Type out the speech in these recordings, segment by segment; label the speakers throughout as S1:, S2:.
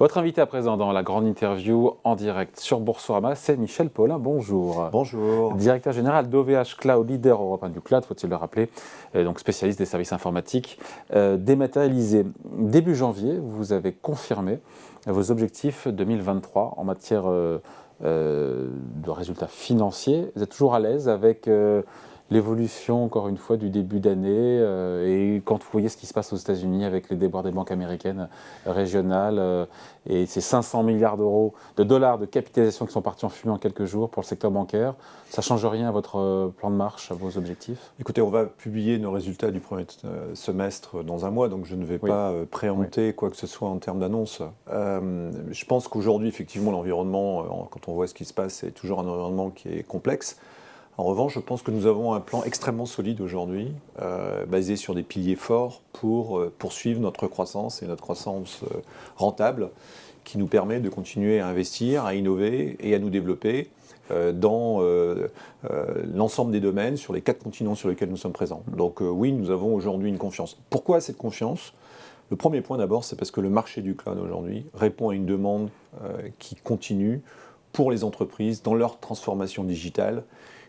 S1: Votre invité à présent dans la grande interview en direct sur Boursorama, c'est Michel Paulin. Bonjour.
S2: Bonjour.
S1: Directeur général d'OVH Cloud, leader européen du cloud, faut-il le rappeler, donc spécialiste des services informatiques dématérialisés. Début janvier, vous avez confirmé vos objectifs 2023 en matière de résultats financiers. Vous êtes toujours à l'aise avec l'évolution, encore une fois, du début d'année et quand vous voyez ce qui se passe aux États-Unis avec les déboires des banques américaines régionales et ces 500 milliards de dollars de capitalisation qui sont partis en fumée en quelques jours pour le secteur bancaire, ça ne change rien à votre plan de marche, à vos objectifs?
S2: Écoutez, on va publier nos résultats du premier semestre dans un mois, donc je ne vais pas préempter quoi que ce soit en termes d'annonce. Je pense qu'aujourd'hui, effectivement, l'environnement, quand on voit ce qui se passe, c'est toujours un environnement qui est complexe. En revanche, je pense que nous avons un plan extrêmement solide aujourd'hui, basé sur des piliers forts pour poursuivre notre croissance et notre croissance rentable, qui nous permet de continuer à investir, à innover et à nous développer dans l'ensemble des domaines sur les 4 continents sur lesquels nous sommes présents. Donc oui, nous avons aujourd'hui une confiance. Pourquoi cette confiance ? Le premier point d'abord, c'est parce que le marché du cloud aujourd'hui répond à une demande qui continue pour les entreprises dans leur transformation digitale.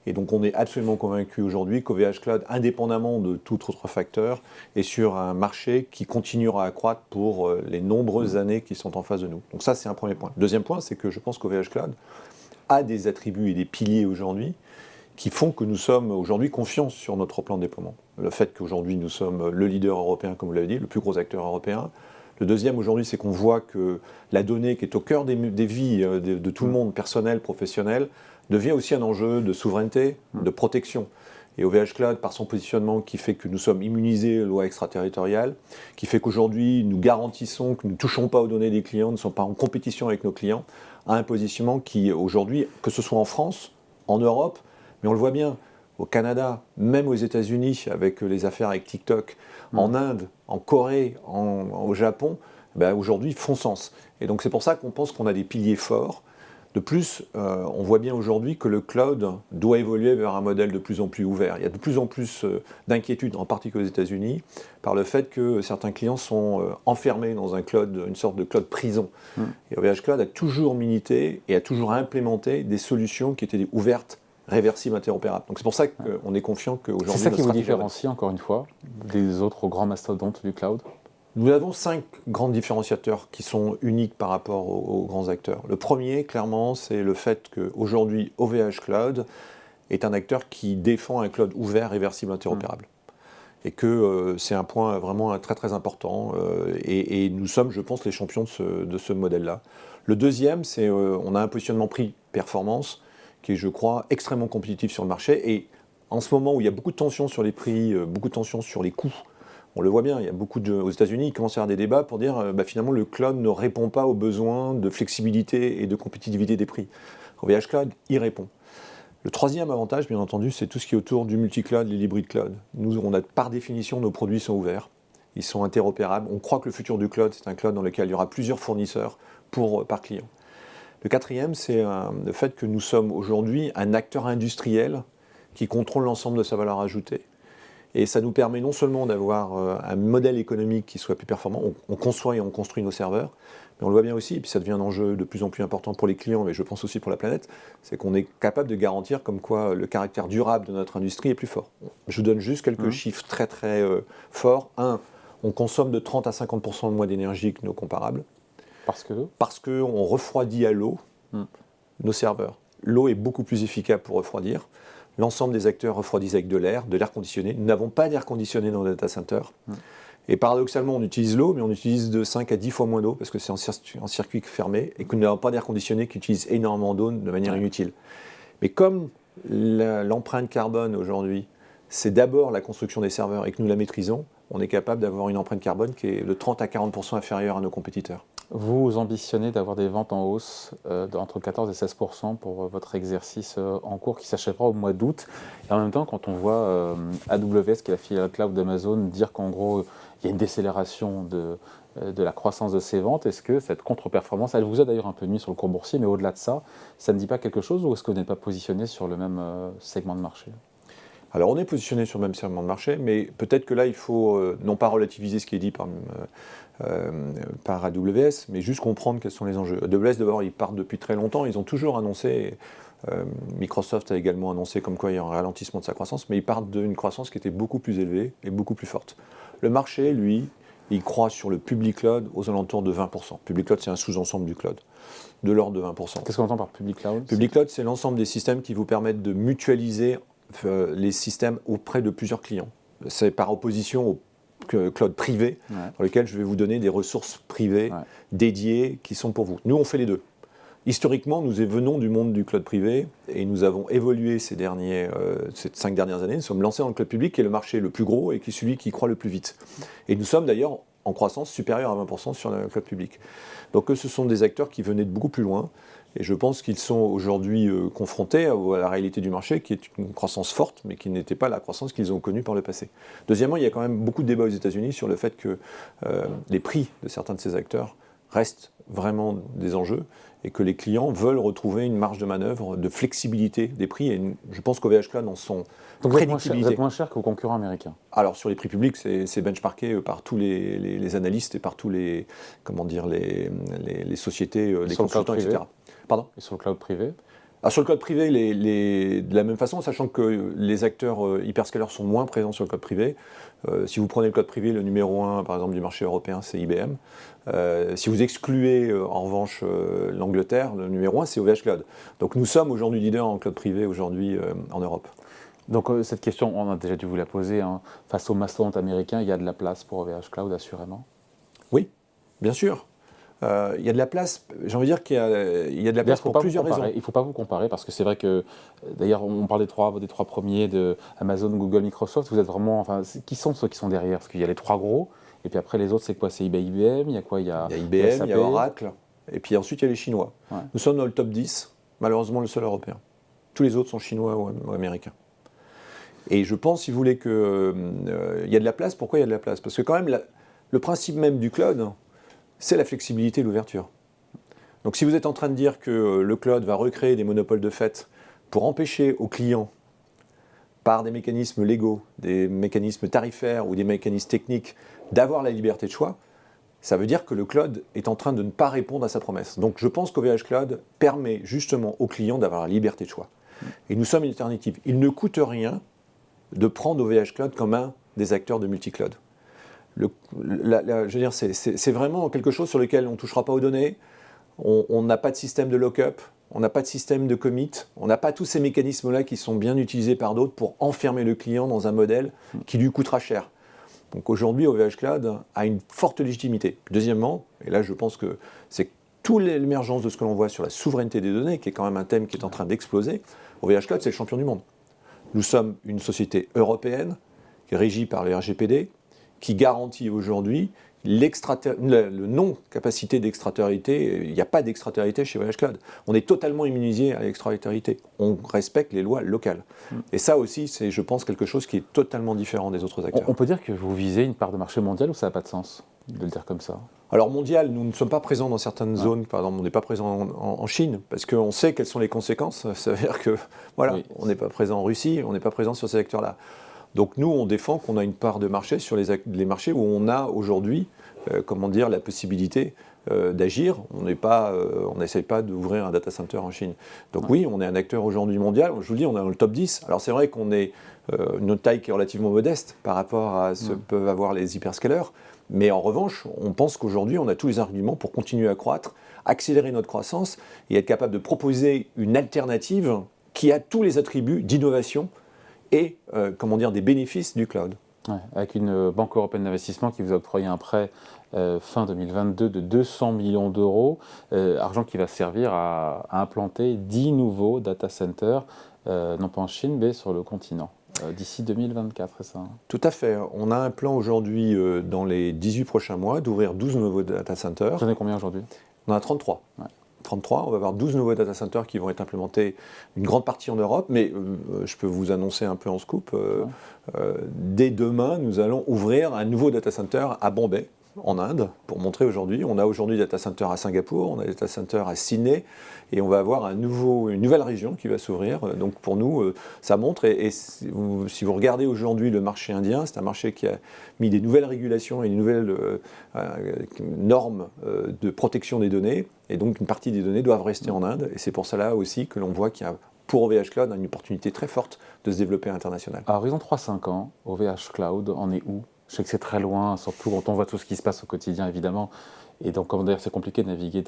S2: Et donc on est absolument convaincu aujourd'hui qu'OVH Cloud, indépendamment de tout autre facteur, est sur un marché qui continuera à croître pour les nombreuses années qui sont en face de nous. Donc ça, c'est un premier point. Deuxième point, c'est que je pense qu'OVH Cloud a des attributs et des piliers aujourd'hui qui font que nous sommes aujourd'hui confiants sur notre plan de déploiement. Le fait qu'aujourd'hui nous sommes le leader européen, comme vous l'avez dit, le plus gros acteur européen. Le deuxième aujourd'hui, c'est qu'on voit que la donnée qui est au cœur des vies de tout le monde, personnel, professionnel, devient aussi un enjeu de souveraineté, de protection. Et OVH Cloud, par son positionnement qui fait que nous sommes immunisés aux lois extraterritoriales, qui fait qu'aujourd'hui nous garantissons que nous ne touchons pas aux données des clients, ne sommes pas en compétition avec nos clients, a un positionnement qui aujourd'hui, que ce soit en France, en Europe, mais on le voit bien, au Canada, même aux États-Unis, avec les affaires avec TikTok, en Inde, en Corée, au Japon, aujourd'hui font sens. Et donc c'est pour ça qu'on pense qu'on a des piliers forts. De plus, on voit bien aujourd'hui que le cloud doit évoluer vers un modèle de plus en plus ouvert. Il y a de plus en plus d'inquiétudes, en particulier aux États-Unis, par le fait que certains clients sont enfermés dans un cloud, une sorte de cloud prison. Et OVH Cloud a toujours milité et a toujours implémenté des solutions qui étaient ouvertes, réversibles, interopérables. Donc c'est pour ça qu'on est confiant qu'aujourd'hui...
S1: C'est ça qui vous différencie, encore une fois, des autres grands mastodontes du cloud?
S2: Nous avons 5 grands différenciateurs qui sont uniques par rapport aux grands acteurs. Le premier, clairement, c'est le fait qu'aujourd'hui, OVH Cloud est un acteur qui défend un cloud ouvert, réversible, interopérable. Et que c'est un point vraiment très très important. Et nous sommes, je pense, les champions de ce modèle-là. Le deuxième, c'est on a un positionnement prix-performance qui est, je crois, extrêmement compétitif sur le marché. Et en ce moment où il y a beaucoup de tensions sur les prix, beaucoup de tensions sur les coûts, on le voit bien, il y a aux États-Unis, il commence à y avoir des débats pour dire finalement le cloud ne répond pas aux besoins de flexibilité et de compétitivité des prix. OVH Cloud y répond. Le troisième avantage, bien entendu, c'est tout ce qui est autour du multi-cloud, les hybrides cloud. Nous, on a par définition, nos produits sont ouverts, ils sont interopérables. On croit que le futur du cloud, c'est un cloud dans lequel il y aura plusieurs fournisseurs par client. Le quatrième, c'est le fait que nous sommes aujourd'hui un acteur industriel qui contrôle l'ensemble de sa valeur ajoutée. Et ça nous permet non seulement d'avoir un modèle économique qui soit plus performant, on conçoit et on construit nos serveurs, mais on le voit bien aussi, et puis ça devient un enjeu de plus en plus important pour les clients, mais je pense aussi pour la planète, c'est qu'on est capable de garantir comme quoi le caractère durable de notre industrie est plus fort. Je vous donne juste quelques chiffres très très forts. On consomme de 30 à 50% de moins d'énergie que nos comparables. Parce qu'on refroidit à l'eau nos serveurs. L'eau est beaucoup plus efficace pour refroidir. L'ensemble des acteurs refroidissent avec de l'air conditionné. Nous n'avons pas d'air conditionné dans nos data centers. Et paradoxalement, on utilise l'eau, mais on utilise de 5 à 10 fois moins d'eau parce que c'est en circuit fermé et que nous n'avons pas d'air conditionné qui utilise énormément d'eau de manière inutile. Mais comme l'empreinte carbone aujourd'hui, c'est d'abord la construction des serveurs et que nous la maîtrisons, on est capable d'avoir une empreinte carbone qui est de 30 à 40% inférieure à nos compétiteurs.
S1: Vous ambitionnez d'avoir des ventes en hausse entre 14 et 16% pour votre exercice en cours qui s'achèvera au mois d'août. Et en même temps, quand on voit AWS, qui est la filiale cloud d'Amazon, dire qu'en gros, il y a une décélération de la croissance de ses ventes, est-ce que cette contre-performance, elle vous a d'ailleurs un peu nuit sur le cours boursier, mais au-delà de ça, ça ne dit pas quelque chose ou est-ce que vous n'êtes pas positionné sur le même segment de marché ?
S2: Alors on est positionné sur le même segment de marché, mais peut-être que là il faut non pas relativiser ce qui est dit par AWS, mais juste comprendre quels sont les enjeux. AWS d'abord ils partent depuis très longtemps, ils ont toujours annoncé, Microsoft a également annoncé comme quoi il y a un ralentissement de sa croissance, mais ils partent d'une croissance qui était beaucoup plus élevée et beaucoup plus forte. Le marché, lui, il croît sur le public cloud aux alentours de 20%. Public cloud c'est un sous-ensemble du cloud, de l'ordre de 20%.
S1: Qu'est-ce qu'on entend par public cloud?
S2: Public cloud c'est l'ensemble des systèmes qui vous permettent de mutualiser les systèmes auprès de plusieurs clients. C'est par opposition au cloud privé, dans lequel je vais vous donner des ressources privées dédiées qui sont pour vous. Nous, on fait les deux. Historiquement, nous venons du monde du cloud privé et nous avons évolué ces 5 dernières années. Nous sommes lancés dans le cloud public qui est le marché le plus gros et qui est celui qui croît le plus vite. Et nous sommes d'ailleurs en croissance supérieure à 20% sur le cloud public. Donc ce sont des acteurs qui venaient de beaucoup plus loin. Et je pense qu'ils sont aujourd'hui confrontés à la réalité du marché, qui est une croissance forte, mais qui n'était pas la croissance qu'ils ont connue par le passé. Deuxièmement, il y a quand même beaucoup de débats aux États-Unis sur le fait que les prix de certains de ces acteurs restent vraiment des enjeux et que les clients veulent retrouver une marge de manœuvre, de flexibilité des prix. Et je pense qu'OVH Cloud en sont prédictibilité.
S1: Vous êtes moins cher que vos concurrents américains? Alors
S2: sur les prix publics, c'est benchmarké par tous les analystes et par tous les sociétés, les consultants, etc.
S1: Pardon? Et sur le cloud privé?
S2: Sur le cloud privé, de la même façon, sachant que les acteurs hyperscalers sont moins présents sur le cloud privé. Si vous prenez le cloud privé, le numéro 1, par exemple, du marché européen, c'est IBM. Si vous excluez, en revanche, l'Angleterre, le numéro 1, c'est OVH Cloud. Donc nous sommes aujourd'hui leaders en cloud privé aujourd'hui en Europe.
S1: Donc cette question, on a déjà dû vous la poser, hein. Face aux mastodontes américains, il y a de la place pour OVH Cloud, assurément?
S2: Oui, bien sûr. Il y a de la place, j'ai envie de dire qu'il y a de la place pour plusieurs raisons.
S1: Il ne faut pas vous comparer, parce que c'est vrai que, d'ailleurs, on parle des trois premiers, de Amazon, Google, Microsoft. Vous êtes vraiment, enfin, qui sont ceux qui sont derrière? Parce qu'il y a les trois gros, et puis après les autres, c'est quoi? C'est IBM, il y a quoi? Il y a
S2: IBM, il y a Oracle, et puis ensuite il y a les Chinois. Ouais. Nous sommes dans le top 10, malheureusement le seul européen. Tous les autres sont chinois ou américains. Et je pense, si vous voulez, qu'il y a de la place. Pourquoi il y a de la place? Parce que quand même, le principe même du cloud, c'est la flexibilité et l'ouverture. Donc si vous êtes en train de dire que le cloud va recréer des monopoles de fait pour empêcher aux clients, par des mécanismes légaux, des mécanismes tarifaires ou des mécanismes techniques, d'avoir la liberté de choix, ça veut dire que le cloud est en train de ne pas répondre à sa promesse. Donc je pense qu'OVH Cloud permet justement aux clients d'avoir la liberté de choix. Et nous sommes une alternative. Il ne coûte rien de prendre OVH Cloud comme un des acteurs de multi-cloud. Je veux dire, c'est vraiment quelque chose sur lequel on ne touchera pas aux données, on n'a pas de système de lock-up, on n'a pas de système de commit, on n'a pas tous ces mécanismes-là qui sont bien utilisés par d'autres pour enfermer le client dans un modèle qui lui coûtera cher. Donc aujourd'hui, OVH Cloud a une forte légitimité. Deuxièmement, et là je pense que c'est toute l'émergence de ce que l'on voit sur la souveraineté des données, qui est quand même un thème qui est en train d'exploser, OVH Cloud c'est le champion du monde. Nous sommes une société européenne, qui est régie par le RGPD, qui garantit aujourd'hui le non-capacité d'extraterritorialité. Il n'y a pas d'extraterritorialité chez OVH Cloud. On est totalement immunisé à l'extraterritorialité. On respecte les lois locales. Et ça aussi, c'est, je pense, quelque chose qui est totalement différent des autres acteurs.
S1: On peut dire que vous visez une part de marché mondial ou ça n'a pas de sens de le dire comme ça?
S2: Alors mondial, nous ne sommes pas présents dans certaines zones. Par exemple, on n'est pas présent en Chine, parce qu'on sait quelles sont les conséquences. Ça veut dire que, voilà, on n'est pas présent en Russie, on n'est pas présent sur ces secteurs-là. Donc nous, on défend qu'on a une part de marché sur les marchés où on a aujourd'hui, la possibilité d'agir. On n'essaye pas d'ouvrir un data center en Chine. Donc oui, on est un acteur aujourd'hui mondial. Je vous le dis, on est dans le top 10. Alors c'est vrai qu'on est notre taille qui est relativement modeste par rapport à ce que peuvent avoir les hyperscalers. Mais en revanche, on pense qu'aujourd'hui, on a tous les arguments pour continuer à croître, accélérer notre croissance et être capable de proposer une alternative qui a tous les attributs d'innovation et des bénéfices du cloud.
S1: Ouais, avec une banque européenne d'investissement qui vous a octroyé un prêt fin 2022 de 200 millions d'euros, argent qui va servir à implanter 10 nouveaux data centers, non pas en Chine, mais sur le continent, d'ici 2024, c'est ça?
S2: Tout à fait. On a un plan aujourd'hui, dans les 18 prochains mois, d'ouvrir 12 nouveaux data centers.
S1: Vous en avez combien aujourd'hui?
S2: On en a 33. Ouais. 33, on va avoir 12 nouveaux data centers qui vont être implémentés, une grande partie en Europe, mais je peux vous annoncer un peu en scoop, dès demain, nous allons ouvrir un nouveau data center à Bombay, en Inde pour montrer aujourd'hui. On a aujourd'hui des data centers à Singapour, on a des data centers à Sydney, et on va avoir une nouvelle région qui va s'ouvrir. Donc pour nous, ça montre, et si vous regardez aujourd'hui le marché indien, c'est un marché qui a mis des nouvelles régulations et des nouvelles normes de protection des données, et donc une partie des données doivent rester en Inde, et c'est pour cela aussi que l'on voit qu'il y a pour OVH Cloud une opportunité très forte de se développer à l'international.
S1: À horizon 3-5 ans, OVH Cloud en est où? Je sais que c'est très loin, surtout quand on voit tout ce qui se passe au quotidien, évidemment. Et donc, d'ailleurs, c'est compliqué de naviguer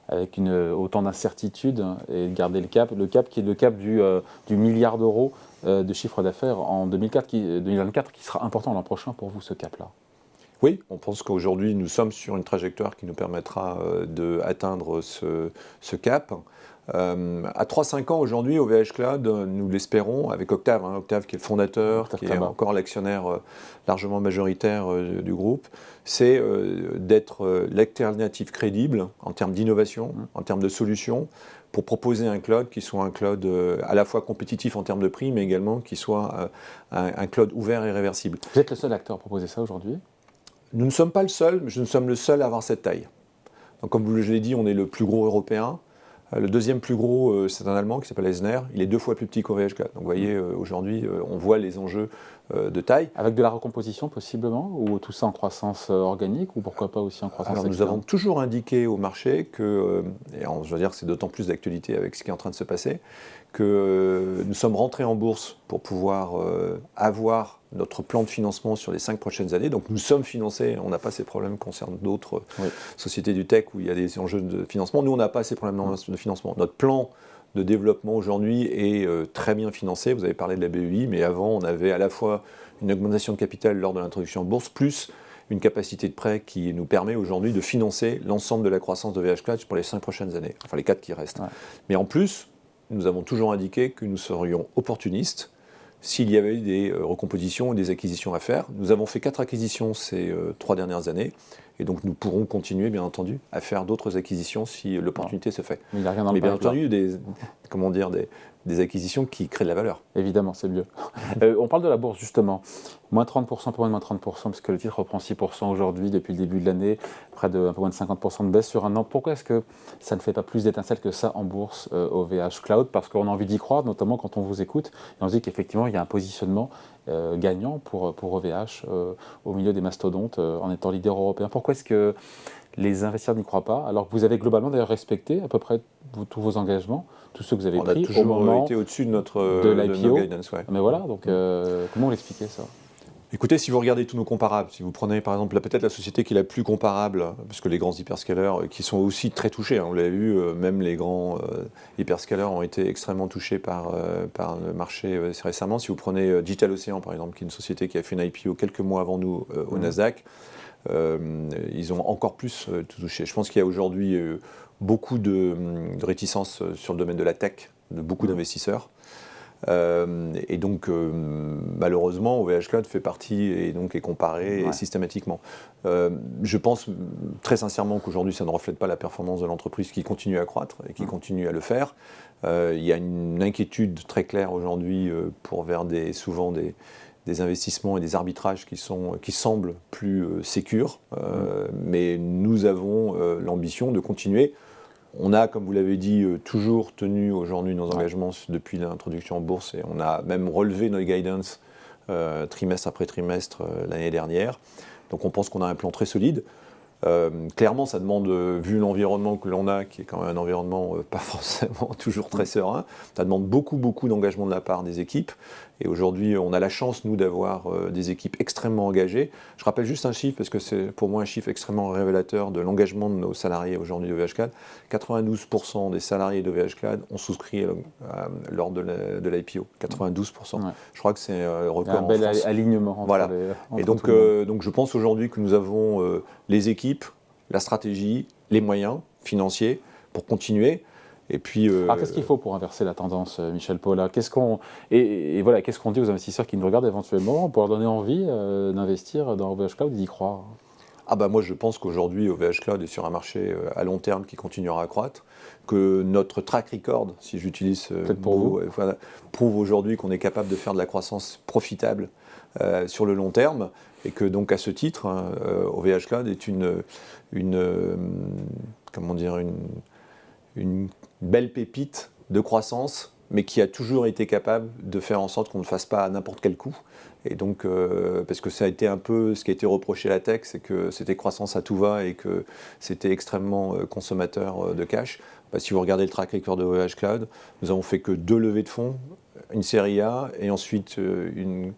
S1: avec autant d'incertitudes et de garder le cap. Le cap qui est le cap du milliard d'euros de chiffre d'affaires en 2024, qui sera important l'an prochain pour vous, ce cap-là.
S2: Oui, on pense qu'aujourd'hui, nous sommes sur une trajectoire qui nous permettra d'atteindre ce cap. À 3-5 ans aujourd'hui, OVH Cloud, nous l'espérons, avec Octave, Octave qui est le fondateur, qui est encore l'actionnaire largement majoritaire du groupe, c'est d'être l'alternative crédible en termes d'innovation, en termes de solutions, pour proposer un cloud qui soit un cloud à la fois compétitif en termes de prix, mais également qui soit un cloud ouvert et réversible.
S1: Vous êtes le seul acteur à proposer ça aujourd'hui?
S2: Nous ne sommes pas le seul, mais nous sommes le seul à avoir cette taille. Donc, comme je l'ai dit, on est le plus gros européen. Le deuxième plus gros, c'est un Allemand qui s'appelle Eisner. Il est 2 fois plus petit qu'OVH Cloud. Donc vous voyez, aujourd'hui, on voit les enjeux de taille.
S1: Avec de la recomposition possiblement, ou tout ça en croissance organique, ou pourquoi pas aussi en croissance externe?
S2: Nous avons toujours indiqué au marché que, et je veux dire que c'est d'autant plus d'actualité avec ce qui est en train de se passer, que nous sommes rentrés en bourse pour pouvoir avoir notre plan de financement sur les 5 prochaines années. Donc nous sommes financés, on n'a pas ces problèmes concernant d'autres sociétés du tech où il y a des enjeux de financement. Nous, on n'a pas ces problèmes de financement. Notre plan de développement aujourd'hui est très bien financé. Vous avez parlé de la BEI, mais avant, on avait à la fois une augmentation de capital lors de l'introduction en bourse, plus une capacité de prêt qui nous permet aujourd'hui de financer l'ensemble de la croissance de OVH Cloud pour les 5 prochaines années, enfin les 4 qui restent. Mais en plus, nous avons toujours indiqué que nous serions opportunistes s'il y avait eu des recompositions ou des acquisitions à faire. Nous avons fait 4 acquisitions ces 3 dernières années, et donc nous pourrons continuer, bien entendu, à faire d'autres acquisitions si l'opportunité se fait.
S1: Mais il n'y a rien dans
S2: bien entendu, des acquisitions qui créent de la valeur.
S1: Évidemment, c'est mieux. On parle de la bourse, justement. Moins 30%, pour moins 30%, parce que le titre reprend 6% aujourd'hui, depuis le début de l'année, près de un peu moins de 50% de baisse sur un an. Pourquoi est-ce que ça ne fait pas plus d'étincelles que ça en bourse, OVH Cloud? Parce qu'on a envie d'y croire, notamment quand on vous écoute, et on se dit qu'effectivement, il y a un positionnement gagnant pour OVH au milieu des mastodontes, en étant leader européen. Pourquoi est-ce que les investisseurs n'y croient pas, alors que vous avez globalement d'ailleurs respecté à peu près tous vos engagements, tous ceux que vous avez pris au moment
S2: On a toujours été au-dessus de
S1: l'IPO.
S2: guidance. Ouais.
S1: Mais voilà, donc comment on l'expliquait ça?
S2: Écoutez, si vous regardez tous nos comparables, si vous prenez par exemple peut-être la société qui est la plus comparable, parce que les grands hyperscalers qui sont aussi très touchés, on l'a vu, même les grands hyperscalers ont été extrêmement touchés par le marché récemment. Si vous prenez Digital Ocean par exemple, qui est une société qui a fait une IPO quelques mois avant nous au Nasdaq, ils ont encore plus touché. Je pense qu'il y a aujourd'hui beaucoup de réticence sur le domaine de la tech, de beaucoup d'investisseurs. Et donc, malheureusement, OVH Cloud fait partie et donc est comparé systématiquement. Je pense très sincèrement qu'aujourd'hui, ça ne reflète pas la performance de l'entreprise qui continue à croître et qui continue à le faire. Il y a une inquiétude très claire aujourd'hui vers souvent des investissements et des arbitrages qui semblent plus sécures. Mais nous avons l'ambition de continuer. On a, comme vous l'avez dit, toujours tenu aujourd'hui nos engagements depuis l'introduction en bourse, et on a même relevé nos guidance trimestre après trimestre l'année dernière. Donc on pense qu'on a un plan très solide. Clairement, ça demande, vu l'environnement que l'on a, qui est quand même un environnement pas forcément toujours très serein, ça demande beaucoup d'engagement de la part des équipes. Et aujourd'hui, on a la chance, nous, d'avoir des équipes extrêmement engagées. Je rappelle juste un chiffre, parce que c'est pour moi un chiffre extrêmement révélateur de l'engagement de nos salariés aujourd'hui d'OVH Cloud. 92% des salariés d'OVH Cloud ont souscrit lors de l'IPO. 92%. Ouais. Je crois que c'est un record en France.
S1: Un bel alignement.
S2: Voilà. Et donc je pense aujourd'hui que nous avons les équipes, la stratégie, les moyens financiers pour continuer. Et puis,
S1: alors qu'est-ce qu'il faut pour inverser la tendance, Michel Paula? Qu'est-ce qu'on dit aux investisseurs qui nous regardent éventuellement pour leur donner envie d'investir dans OVH Cloud et d'y croire?
S2: Moi je pense qu'aujourd'hui OVH Cloud est sur un marché à long terme qui continuera à croître, que notre track record, si j'utilise ce mot, prouve aujourd'hui qu'on est capable de faire de la croissance profitable sur le long terme, et que donc à ce titre, OVH Cloud est une belle pépite de croissance, mais qui a toujours été capable de faire en sorte qu'on ne fasse pas à n'importe quel coût. Et donc, parce que ça a été un peu ce qui a été reproché à la tech, c'est que c'était croissance à tout va et que c'était extrêmement consommateur de cash. Si vous regardez le track record de OVH Cloud, nous avons fait que 2 levées de fonds, une série A et ensuite une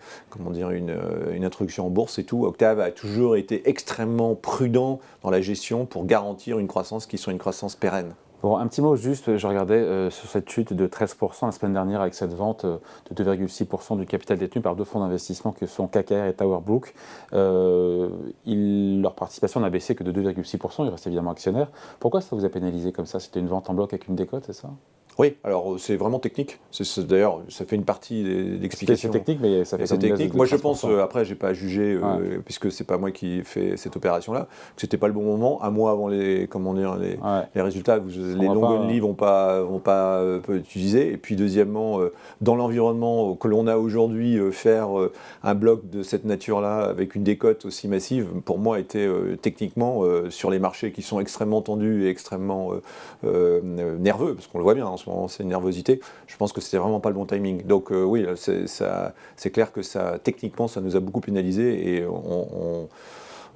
S2: introduction en bourse et tout. Octave a toujours été extrêmement prudent dans la gestion pour garantir une croissance qui soit une croissance pérenne.
S1: Bon, un petit mot juste, je regardais sur cette chute de 13% la semaine dernière avec cette vente de 2,6% du capital détenu par 2 fonds d'investissement qui sont KKR et TowerBrook. Leur participation n'a baissé que de 2,6%, ils restent évidemment actionnaires. Pourquoi ça vous a pénalisé comme ça? C'était une vente en bloc avec une décote, c'est ça?
S2: Oui, alors c'est vraiment technique. D'ailleurs, ça fait une partie d'explication.
S1: C'est technique, mais ça fait
S2: c'est technique. Moi, je pense, après, j'ai pas à juger, puisque c'est pas moi qui fais cette opération-là, que c'était pas le bon moment. Un mois avant les résultats, les longues only vont pas utiliser. Et puis, deuxièmement, dans l'environnement que l'on a aujourd'hui, faire un bloc de cette nature-là avec une décote aussi massive, pour moi, était techniquement sur les marchés qui sont extrêmement tendus et extrêmement nerveux, parce qu'on le voit bien en ce moment, c'est une nervosité. Je pense que c'était vraiment pas le bon timing. Donc oui, c'est clair que techniquement, ça nous a beaucoup pénalisé et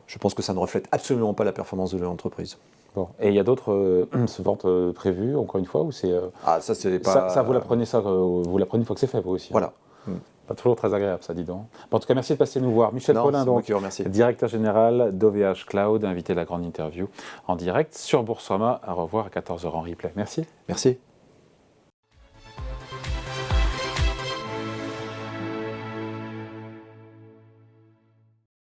S2: je pense que ça ne reflète absolument pas la performance de l'entreprise.
S1: Bon. Et il y a d'autres ventes prévues, encore une fois, ou c'est
S2: ça c'est pas
S1: ça vous la prenez une fois que c'est fait, vous aussi.
S2: Voilà.
S1: Pas toujours très agréable, ça, dis donc. Bon, en tout cas, merci de passer nous voir. Michel Paulin, donc, directeur général d'OVH Cloud, invité à la grande interview en direct sur Boursorama. À revoir à 14h en replay. Merci.
S2: Merci.